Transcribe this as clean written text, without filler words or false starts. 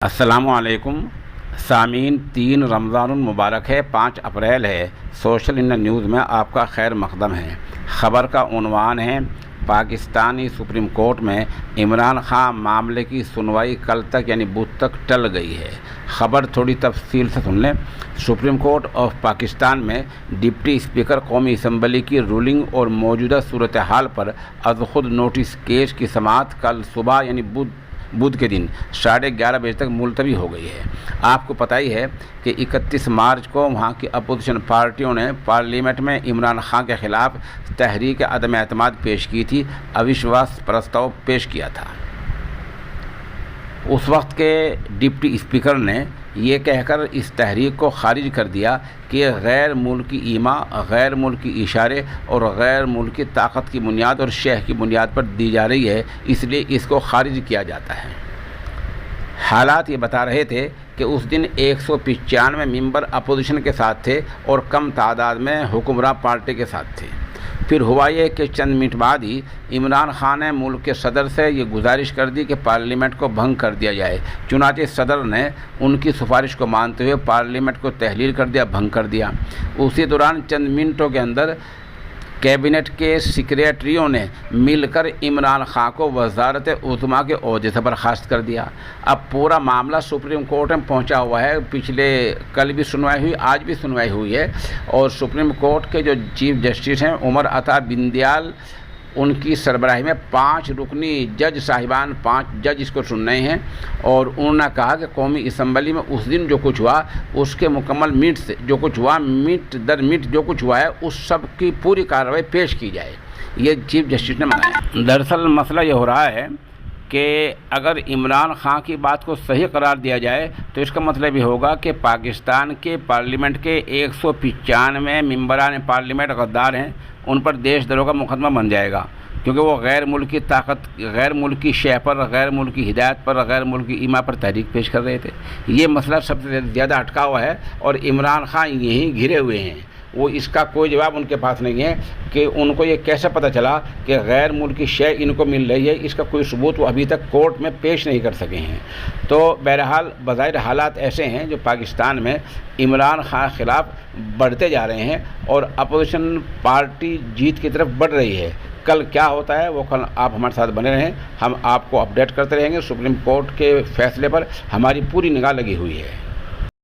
अस्सलामुअलैकुम सामीन। 3 रमज़ान मुबारक है, 5 अप्रैल है। सोशल इंडिया न्यूज़ में आपका खैर मकदम है। ख़बर का उन्वान है, पाकिस्तानी सुप्रीम कोर्ट में इमरान खान मामले की सुनवाई कल तक यानी बुध तक टल गई है। ख़बर थोड़ी तफसील से सुन लें। सुप्रीम कोर्ट ऑफ पाकिस्तान में डिप्टी स्पीकर कौमी असम्बली की रूलिंग और मौजूदा सूरत हाल पर अज़ खुद नोटिस केस की समाअत कल सुबह यानी बुध के दिन 11:30 बजे तक मुलतवी हो गई है। आपको पता ही है कि 31 मार्च को वहाँ की अपोजिशन पार्टियों ने पार्लियामेंट में इमरान खान के ख़िलाफ़ तहरीक अदम एतमाद पेश की थी, अविश्वास प्रस्ताव पेश किया था। उस वक्त के डिप्टी स्पीकर ने ये कहकर इस तहरीक को खारिज कर दिया कि गैर मुल्की ईमा, गैर मुल्की इशारे और गैर मुल्की ताकत की बुनियाद और शह की बुनियाद पर दी जा रही है, इसलिए इसको खारिज किया जाता है। हालात ये बता रहे थे कि उस दिन 195 मेंबर अपोजिशन के साथ थे और कम तादाद में हुक्मरान पार्टी के साथ थे। फिर हुआ ये कि चंद मिनट बाद ही इमरान खान ने मुल्क के सदर से ये गुजारिश कर दी कि पार्लियामेंट को भंग कर दिया जाए। चुनांचे सदर ने उनकी सिफारिश को मानते हुए पार्लियामेंट को तहलील कर दिया, भंग कर दिया। उसी दौरान चंद मिनटों के अंदर कैबिनेट के सेक्रेटरियों ने मिलकर इमरान खान को वज़ारत उज़्मा के ओहदे से बर्खास्त कर दिया। अब पूरा मामला सुप्रीम कोर्ट में पहुंचा हुआ है। कल भी सुनवाई हुई, आज भी सुनवाई हुई है और सुप्रीम कोर्ट के जो चीफ जस्टिस हैं उमर अता बिंदयाल, उनकी सरबराही में 5 रुकनी जज साहिबान 5 जज इसको सुन रहे हैं और उन्होंने कहा कि कौमी असम्बली में उस दिन जो कुछ हुआ उसके मुकम्मल मिनट से जो कुछ हुआ, मिनट दर मिनट जो कुछ हुआ है उस सब की पूरी कार्रवाई पेश की जाए। ये चीफ जस्टिस ने मांगा। दरअसल मसला ये हो रहा है कि अगर इमरान खान की बात को सही करार दिया जाए तो इसका मतलब ये होगा कि पाकिस्तान के पार्लियामेंट के 195 मेंबरान पार्लियामेंट गद्दार हैं, उन पर देशद्रोह का मुकदमा बन जाएगा, क्योंकि वो गैर मुल्की ताकत, गैर मुल्की शह पर, गैर मुल्की हिदायत पर, गैर मुल्की ईमा पर तहरीक पेश कर रहे थे। ये मसला सबसे ज़्यादा अटका हुआ है और इमरान खान यहीं घिरे हुए हैं। वो इसका कोई जवाब उनके पास नहीं है कि उनको ये कैसे पता चला कि गैर मुल्की शय इनको मिल रही है। इसका कोई सबूत वो अभी तक कोर्ट में पेश नहीं कर सके हैं। तो बहरहाल बज़ाहिर हालात ऐसे हैं जो पाकिस्तान में इमरान खान ख़िलाफ़ बढ़ते जा रहे हैं और अपोजिशन पार्टी जीत की तरफ बढ़ रही है। कल क्या होता है वो कल आप हमारे साथ बने रहें, हम आपको अपडेट करते रहेंगे। सुप्रीम कोर्ट के फैसले पर हमारी पूरी निगाह लगी हुई है।